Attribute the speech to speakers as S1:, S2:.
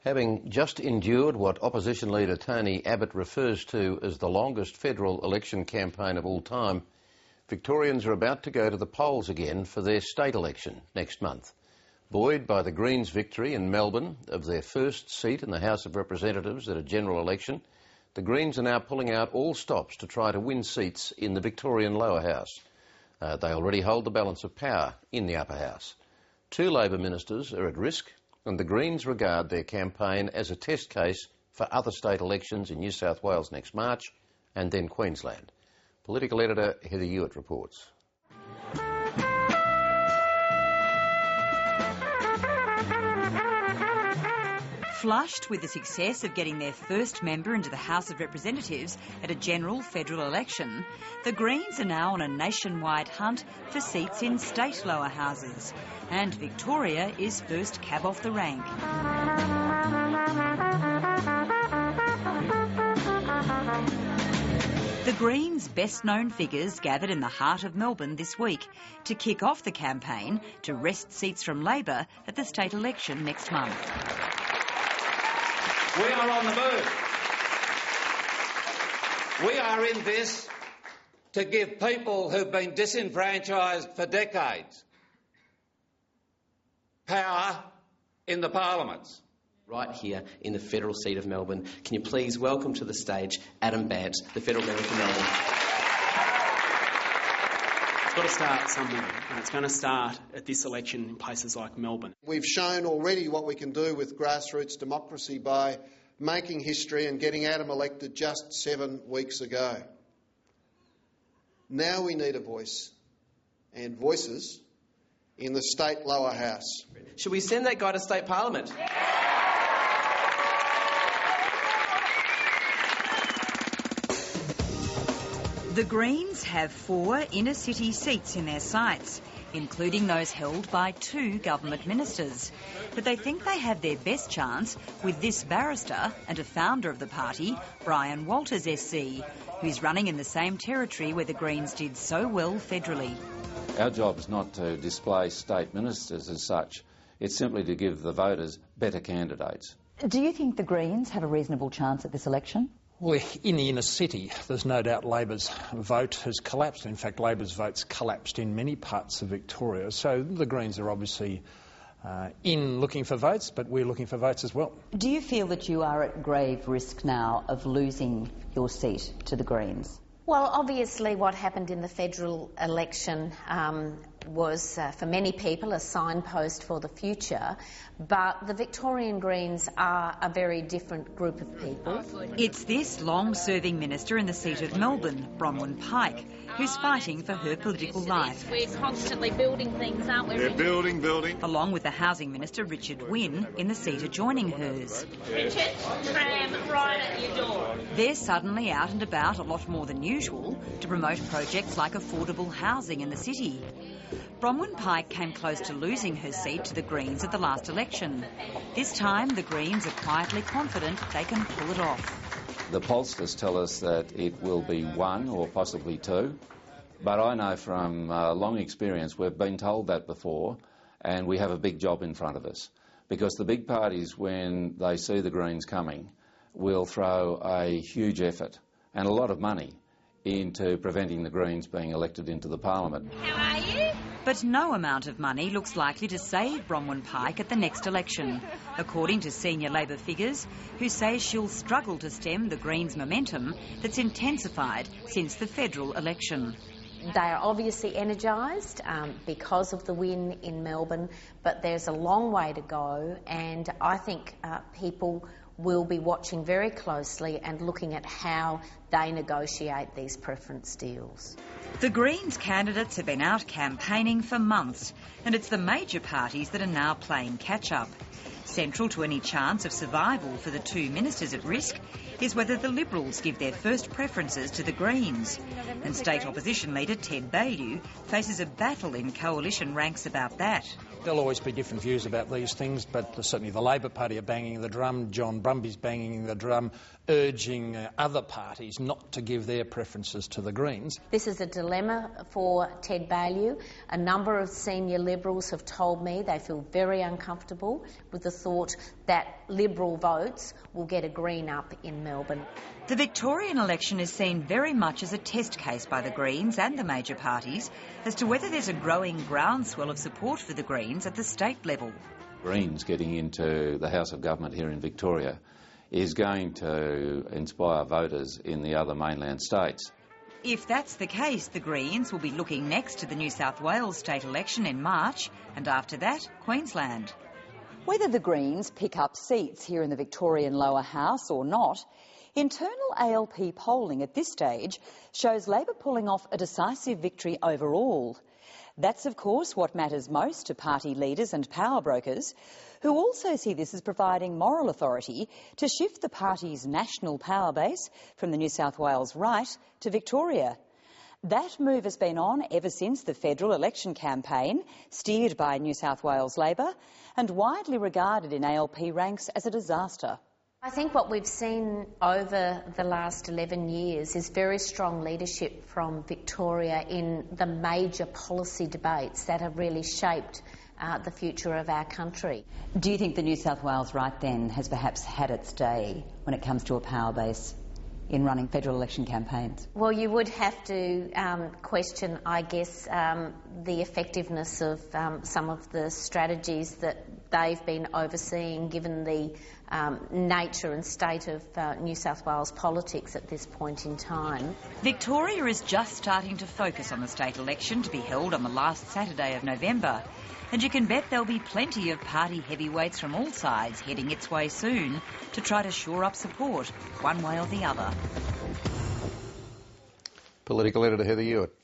S1: Having just endured what opposition leader Tony Abbott refers to as the longest federal election campaign of all time, Victorians are about to go to the polls again for their state election next month. Buoyed by the Greens' victory in Melbourne of their first seat in the House of Representatives at a general election, the Greens are now pulling out all stops to try to win seats in the Victorian lower house. They already hold the balance of power in the upper house. 2 Labor ministers are at risk, and the Greens regard their campaign as a test case for other state elections in New South Wales next March and then Queensland. Political editor Heather Hewitt reports.
S2: Flushed with the success of getting their first member into the House of Representatives at a general federal election, the Greens are now on a nationwide hunt for seats in state lower houses. And Victoria is first cab off the rank. The Greens' best-known figures gathered in the heart of Melbourne this week to kick off the campaign to wrest seats from Labor at the state election next month.
S3: We are on the move. We are in this to give people who've been disenfranchised for decades power in the parliaments.
S4: Right here in the federal seat of Melbourne, can you please welcome to the stage Adam Bandt, the federal member for Melbourne.
S5: It's got to start somewhere, and it's going to start at this election in places like Melbourne.
S6: We've shown already what we can do with grassroots democracy by making history and getting Adam elected just 7 weeks ago. Now we need a voice, and voices in the state lower house.
S4: Should we send that guy to state parliament?
S2: The Greens have 4 inner-city seats in their sights, including those held by 2 government ministers. But they think they have their best chance with this barrister and a founder of the party, Brian Walters SC, who's running in the same territory where the Greens did so well federally.
S7: Our job is not to display state ministers as such. It's simply to give the voters better candidates.
S8: Do you think the Greens have a reasonable chance at this election?
S9: Well, in the inner city, there's no doubt Labor's vote has collapsed. In fact, Labor's votes collapsed in many parts of Victoria. So the Greens are obviously in looking for votes, but we're looking for votes as well.
S8: Do you feel that you are at grave risk now of losing your seat to the Greens?
S10: Well, obviously what happened in the federal election was, for many people, a signpost for the future, but the Victorian Greens are a very different group of people.
S2: It's this long-serving minister in the seat of Melbourne, Bronwyn Pike, who's fighting for her political life.
S11: We're constantly building things, aren't we?
S12: They're building.
S2: Along with the Housing Minister, Richard Wynne, in the seat adjoining hers.
S11: Richard, tram right at your door.
S2: They're suddenly out and about a lot more than usual to promote projects like affordable housing in the city. Bronwyn Pike came close to losing her seat to the Greens at the last election. This time, the Greens are quietly confident they can pull it off.
S7: The pollsters tell us that it will be 1 or possibly 2, but I know from long experience we've been told that before, and we have a big job in front of us. Because the big parties, when they see the Greens coming, will throw a huge effort and a lot of money into preventing the Greens being elected into the parliament.
S11: How are you?
S2: But no amount of money looks likely to save Bronwyn Pike at the next election, according to senior Labor figures who say she'll struggle to stem the Greens' momentum that's intensified since the federal election.
S10: They are obviously energised because of the win in Melbourne, but there's a long way to go, and I think people will be watching very closely and looking at how they negotiate these preference deals.
S2: The Greens candidates have been out campaigning for months, and it's the major parties that are now playing catch-up. Central to any chance of survival for the 2 ministers at risk is whether the Liberals give their first preferences to the Greens. And State Opposition Leader Ted Baillieu faces a battle in coalition ranks about that.
S9: There'll always be different views about these things, but certainly the Labor Party are banging the drum. John Brumby's banging the drum, urging other parties not to give their preferences to the Greens.
S10: This is a dilemma for Ted Baillieu. A number of senior Liberals have told me they feel very uncomfortable with the thought that Liberal votes will get a Green up in Melbourne.
S2: The Victorian election is seen very much as a test case by the Greens and the major parties as to whether there's a growing groundswell of support for the Greens at the state level.
S7: Greens getting into the House of Government here in Victoria is going to inspire voters in the other mainland states.
S2: If that's the case, the Greens will be looking next to the New South Wales state election in March, and after that, Queensland.
S8: Whether the Greens pick up seats here in the Victorian lower house or not, internal ALP polling at this stage shows Labor pulling off a decisive victory overall. That's, of course, what matters most to party leaders and power brokers, who also see this as providing moral authority to shift the party's national power base from the New South Wales right to Victoria. That move has been on ever since the federal election campaign, steered by New South Wales Labor, and widely regarded in ALP ranks as a disaster.
S10: I think what we've seen over the last 11 years is very strong leadership from Victoria in the major policy debates that have really shaped the future of our country.
S8: Do you think the New South Wales right then has perhaps had its day when it comes to a power base in running federal election campaigns?
S10: Well, you would have to question, I guess, the effectiveness of some of the strategies that they've been overseeing, given the nature and state of New South Wales politics at this point in time.
S2: Victoria is just starting to focus on the state election to be held on the last Saturday of November. And you can bet there'll be plenty of party heavyweights from all sides heading its way soon to try to shore up support, one way or the other.
S1: Political editor Heather Hewitt.